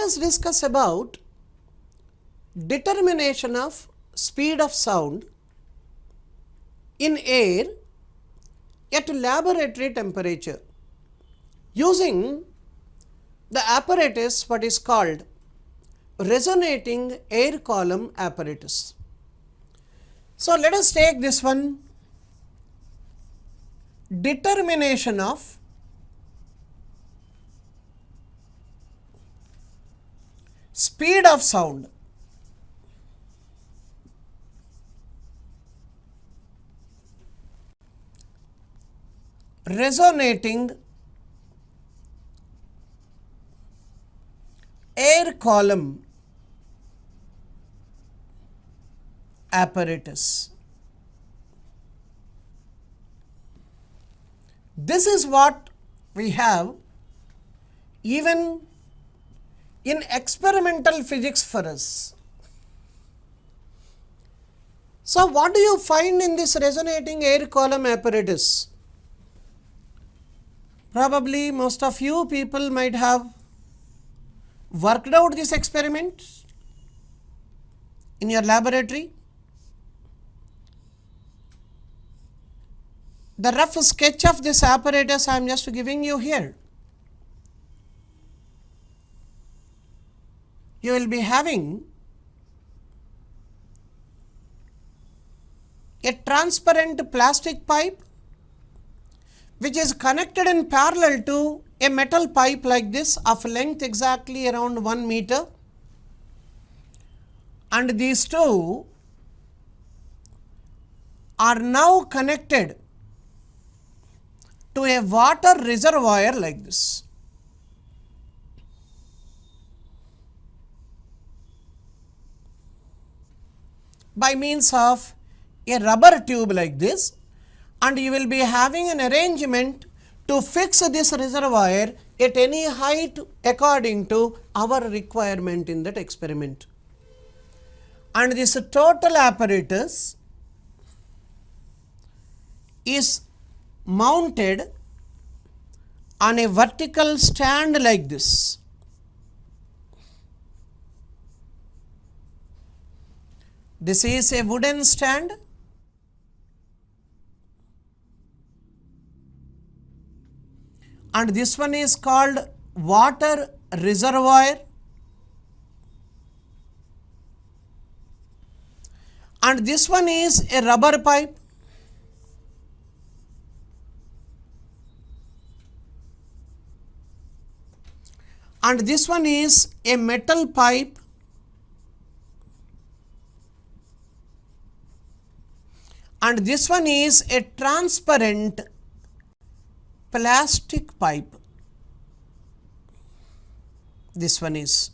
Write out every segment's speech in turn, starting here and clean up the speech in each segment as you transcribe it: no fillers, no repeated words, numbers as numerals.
us discuss about determination of speed of sound in air at laboratory temperature using the apparatus what is called resonating air column apparatus. So, let us take this one, determination of speed of sound. Resonating air column apparatus. This is what we have even in experimental physics for us. So, what do you find in this resonating air column apparatus? Probably most of you people might have worked out this experiment in your laboratory. The rough sketch of this apparatus I am just giving you here. You will be having a transparent plastic pipe which is connected in parallel to a metal pipe like this of length exactly around 1 meter, and these two are now connected to a water reservoir like this. By means of a rubber tube like this, and you will be having an arrangement to fix this reservoir at any height according to our requirement in that experiment. And this total apparatus is mounted on a vertical stand like this. This is a wooden stand, and this one is called water reservoir, and this one is a rubber pipe, and this one is a metal pipe, and this one is a transparent plastic pipe. This one is.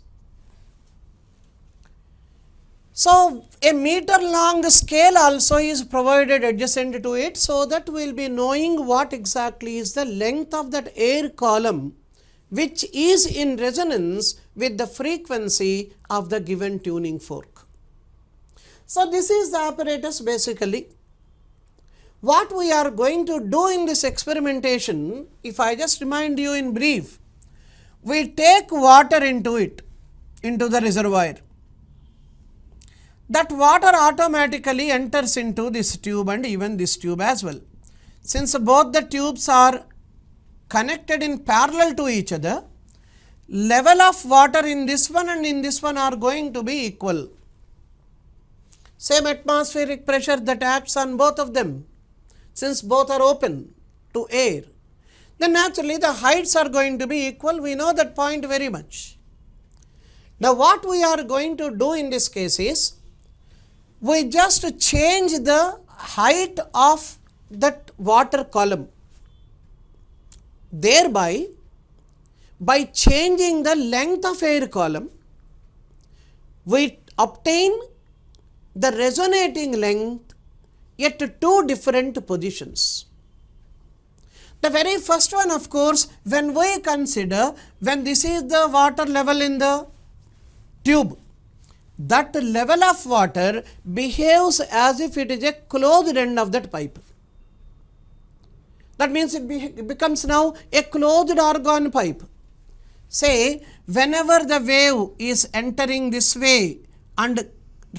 So, a meter long scale also is provided adjacent to it, so that we will be knowing what exactly is the length of that air column which is in resonance with the frequency of the given tuning fork. So, this is the apparatus basically. What we are going to do in this experimentation, if I just remind you in brief, we take water into it, into the reservoir. That water automatically enters into this tube and even this tube as well. Since both the tubes are connected in parallel to each other, level of water in this one and in this one are going to be equal. Same atmospheric pressure that acts on both of them. Since both are open to air, then naturally the heights are going to be equal. We know that point very much. Now, what we are going to do in this case is, we just change the height of that water column. Thereby, by changing the length of air column, we obtain the resonating length at two different positions. The very first one, of course, when we consider when this is the water level in the tube, that level of water behaves as if it is a closed end of that pipe. That means it becomes now a closed argon pipe. Say whenever the wave is entering this way and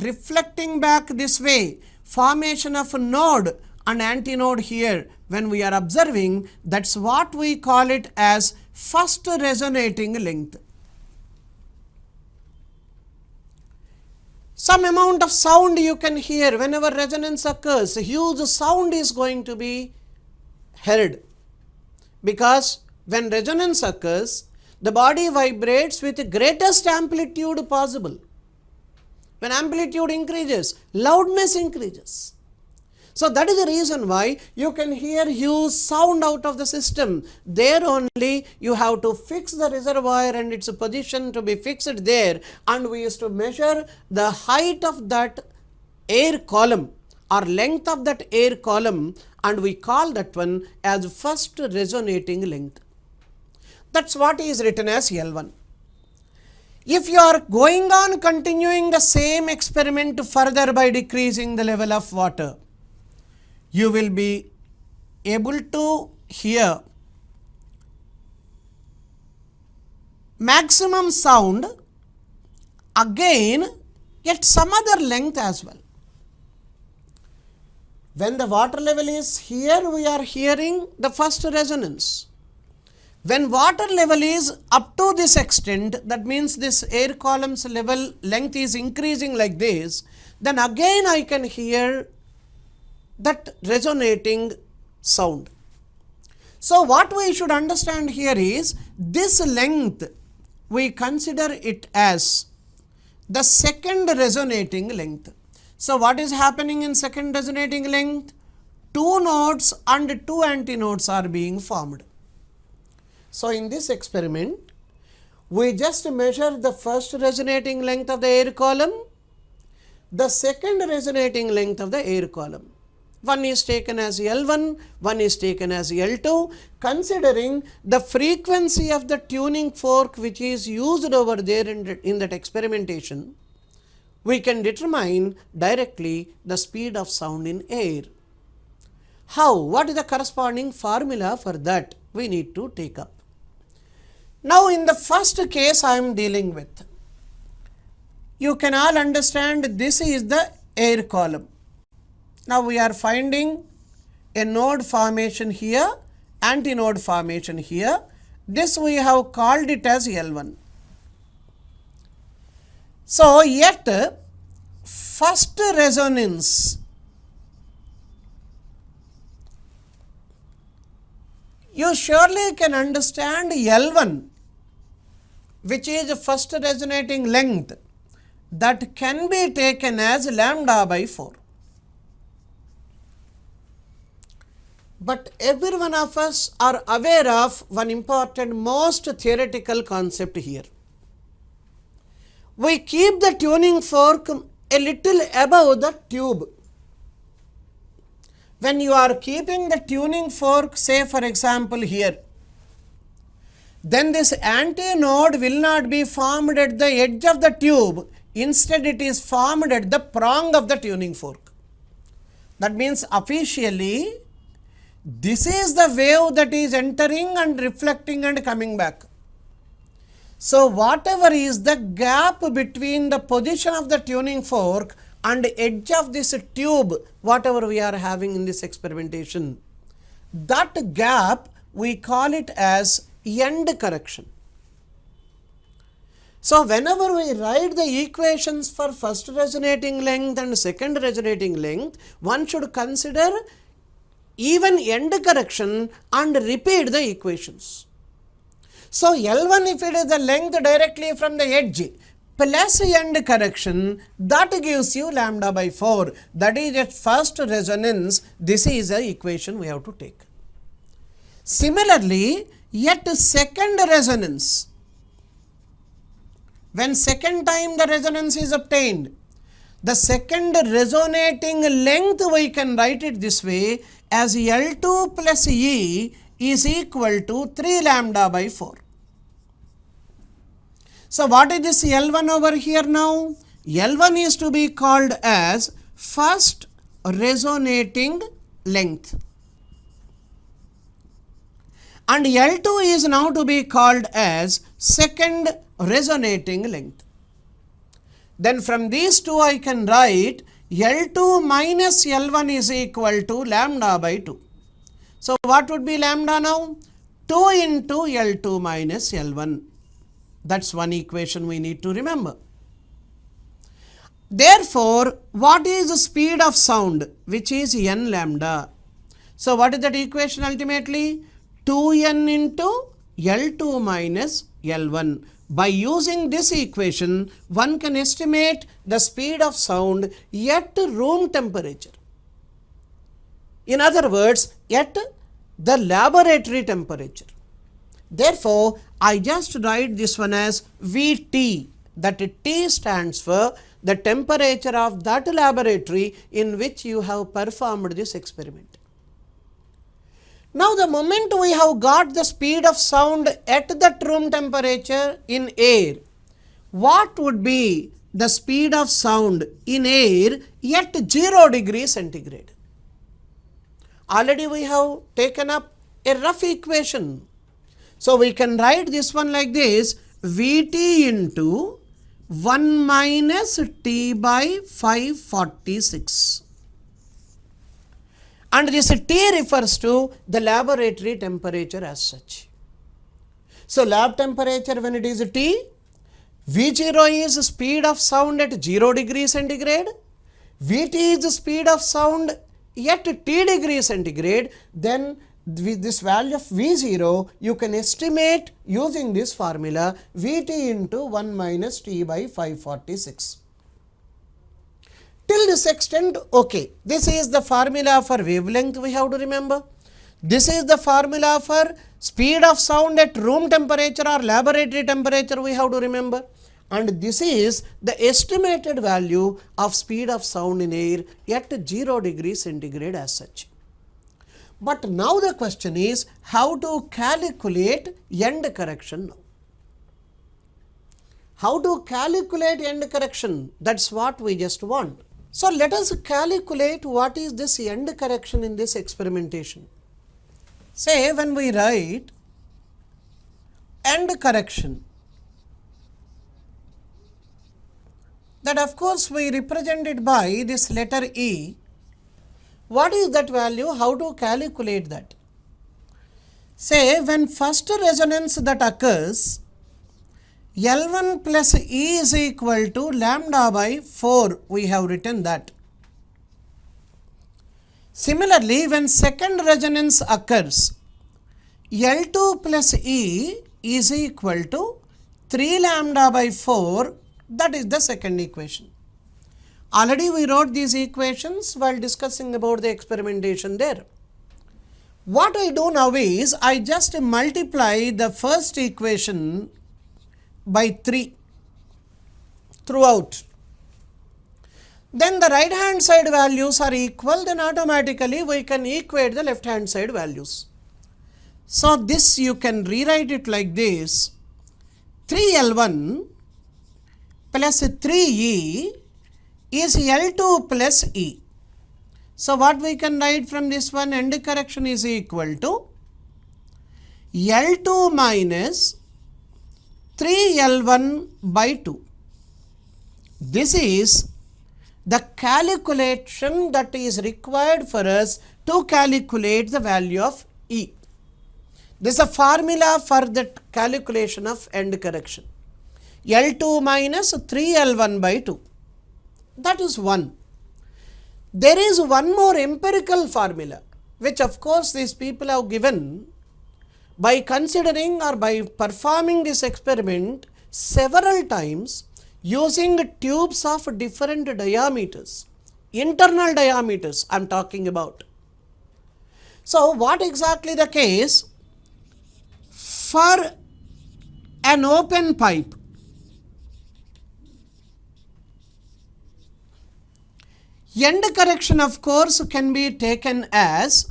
reflecting back this way, formation of a node and antinode here when we are observing, that's what we call it as first resonating length. Some amount of sound you can hear whenever resonance occurs, a huge sound is going to be heard, because when resonance occurs, the body vibrates with the greatest amplitude possible. When amplitude increases, loudness increases. So that is the reason why you can hear huge sound out of the system. There only you have to fix the reservoir and its position to be fixed there, and we used to measure the height of that air column or length of that air column, and we call that one as first resonating length. That's what is written as L1. If you are going on continuing the same experiment further by decreasing the level of water, you will be able to hear maximum sound again at some other length as well. When the water level is here, we are hearing the first resonance. When water level is up to this extent, that means this air column's level length is increasing like this, then again I can hear that resonating sound. So what we should understand here is, this length we consider it as the second resonating length. So what is happening in second resonating length? Two nodes and two antinodes are being formed. So in this experiment, we just measure the first resonating length of the air column, the second resonating length of the air column. One is taken as L1, one is taken as L2. Considering the frequency of the tuning fork which is used over there in that experimentation, we can determine directly the speed of sound in air. How? What is the corresponding formula for that? We need to take up. Now in the first case I am dealing with, you can all understand this is the air column. Now we are finding a node formation here, antinode formation here. This we have called it as L1. So yet first resonance, you surely can understand L1, which is the first resonating length, that can be taken as lambda by 4. But every one of us are aware of one important, most theoretical concept here. We keep the tuning fork a little above the tube. When you are keeping the tuning fork, say for example here, then this antinode will not be formed at the edge of the tube. Instead, it is formed at the prong of the tuning fork. That means officially, this is the wave that is entering and reflecting and coming back. So whatever is the gap between the position of the tuning fork and edge of this tube, whatever we are having in this experimentation, that gap we call it as end correction. So whenever we write the equations for first resonating length and second resonating length, one should consider even end correction and repeat the equations. So L1, if it is the length directly from the edge plus end correction, that gives you lambda by 4. That is at first resonance. This is the equation we have to take. Similarly, yet second resonance, when second time the resonance is obtained, the second resonating length we can write it this way as L2 plus E is equal to 3 lambda by 4. So what is this L1 over here now? L1 is to be called as first resonating length. and L2 is now to be called as second resonating length. Then from these two I can write L2 minus L1 is equal to lambda by 2. So what would be lambda now? 2 into L2 minus L1. That's one equation we need to remember. Therefore, what is the speed of sound? Which is n lambda. So what is that equation ultimately? 2n into L2 minus L1. By using this equation, one can estimate the speed of sound at room temperature. In other words, at the laboratory temperature. Therefore, I just write this one as Vt, that T stands for the temperature of that laboratory in which you have performed this experiment. Now, the moment we have got the speed of sound at that room temperature in air, what would be the speed of sound in air at 0 degrees centigrade? Already we have taken up a rough equation. So we can write this one like this: Vt into 1 minus T by 546. And this T refers to the laboratory temperature as such. So lab temperature when it is T, V0 is speed of sound at 0 degrees centigrade, Vt is the speed of sound at T degrees centigrade. Then with this value of V0 you can estimate using this formula Vt into 1 minus T by 546. Till this extent, okay, this is the formula for wavelength we have to remember. This is the formula for speed of sound at room temperature or laboratory temperature we have to remember. And this is the estimated value of speed of sound in air at 0 degrees centigrade as such. But now the question is how to calculate end correction now. How to calculate end correction? That's what we just want. So let us calculate what is this end correction in this experimentation. Say when we write end correction, that of course we represent it by this letter E. What is that value? How to calculate that? Say when first resonance that occurs, L1 plus E is equal to lambda by 4, we have written that. Similarly, when second resonance occurs, L2 plus E is equal to 3 lambda by 4, that is the second equation. Already we wrote these equations while discussing about the experimentation there. What I do now is I just multiply the first equation by 3 throughout. Then the right hand side values are equal, then automatically we can equate the left hand side values. So this you can rewrite it like this: 3L1 plus 3E is L2 plus E. So what we can write from this one? End correction is equal to L2 minus 3L1 by 2. This is the calculation that is required for us to calculate the value of E. This is a formula for the calculation of end correction. L2 minus 3L1 by 2. That is one. There is one more empirical formula which of course these people have given by considering or by performing this experiment several times using tubes of different diameters, internal diameters I am talking about. So what exactly the case? For an open pipe, end correction of course can be taken as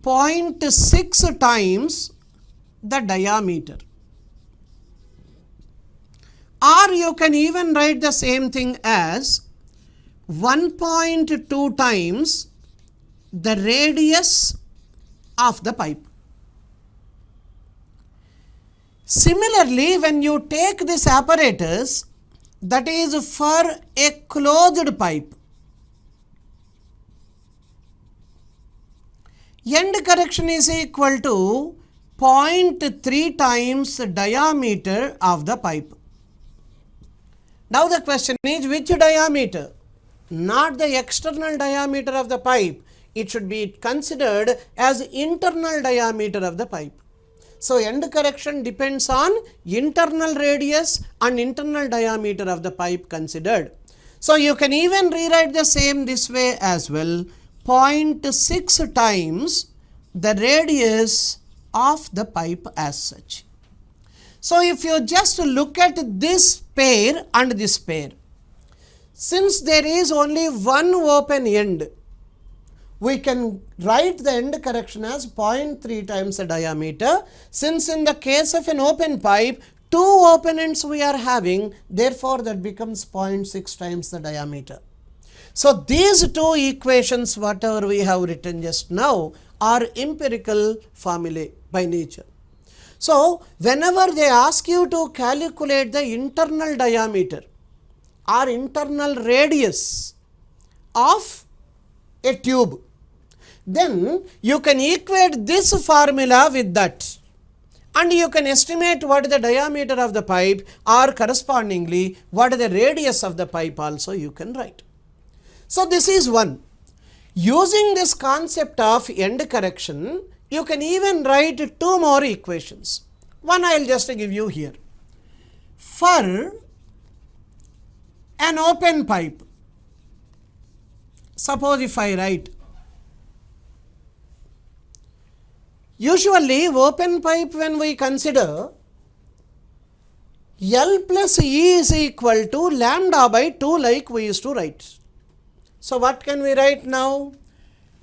0.6 times the diameter, or you can even write the same thing as 1.2 times the radius of the pipe. Similarly, when you take this apparatus that is for a closed pipe, end correction is equal to 0.3 times the diameter of the pipe. Now the question is, which diameter? Not the external diameter of the pipe. It should be considered as internal diameter of the pipe. So end correction depends on internal radius and internal diameter of the pipe considered. So you can even rewrite the same this way as well, 0.6 times the radius of the pipe as such. So if you just look at this pair and this pair, since there is only one open end, we can write the end correction as 0.3 times the diameter. Since in the case of an open pipe, two open ends we are having, therefore that becomes 0.6 times the diameter. So these two equations, whatever we have written just now, are empirical formulae by nature. So whenever they ask you to calculate the internal diameter or internal radius of a tube, then you can equate this formula with that, and you can estimate what is the diameter of the pipe, or correspondingly what is the radius of the pipe also you can write. So this is one. Using this concept of end correction, you can even write two more equations. One I will just give you here. For an open pipe, suppose if I write, usually open pipe, when we consider, L plus E is equal to lambda by 2, like we used to write. So what can we write now?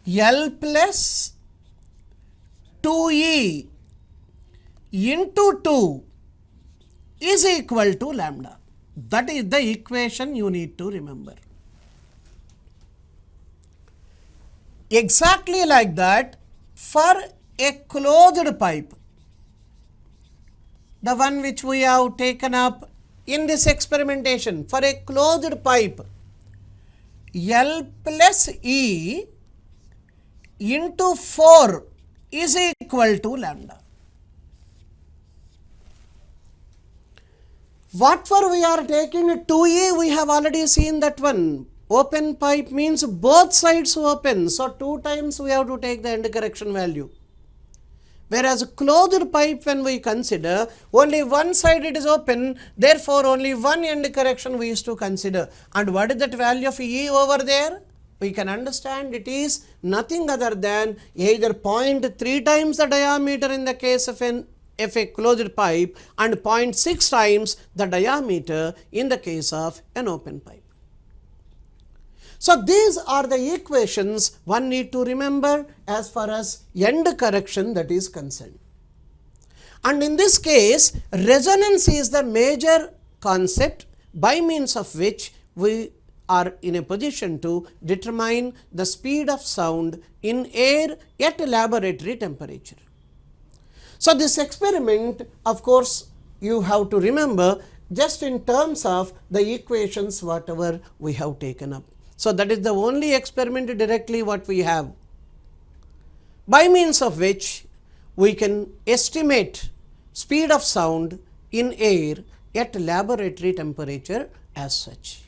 L plus 2E into 2 is equal to lambda. That is the equation you need to remember. Exactly like that, for a closed pipe, the one which we have taken up in this experimentation, for a closed pipe, L plus E into 4 is equal to lambda. What for we are taking 2E, we have already seen that one. Open pipe means both sides open, so 2 times we have to take the end correction value. Whereas closed pipe, when we consider, only one side it is open, therefore only one end correction we used to consider. And what is that value of E over there? We can understand it is nothing other than either 0.3 times the diameter in the case of a closed pipe, and 0.6 times the diameter in the case of an open pipe. So these are the equations one need to remember as far as end correction that is concerned. And in this case, resonance is the major concept by means of which we are in a position to determine the speed of sound in air at laboratory temperature. So this experiment, of course, you have to remember just in terms of the equations whatever we have taken up. So that is the only experiment directly what we have, by means of which we can estimate speed of sound in air at laboratory temperature as such.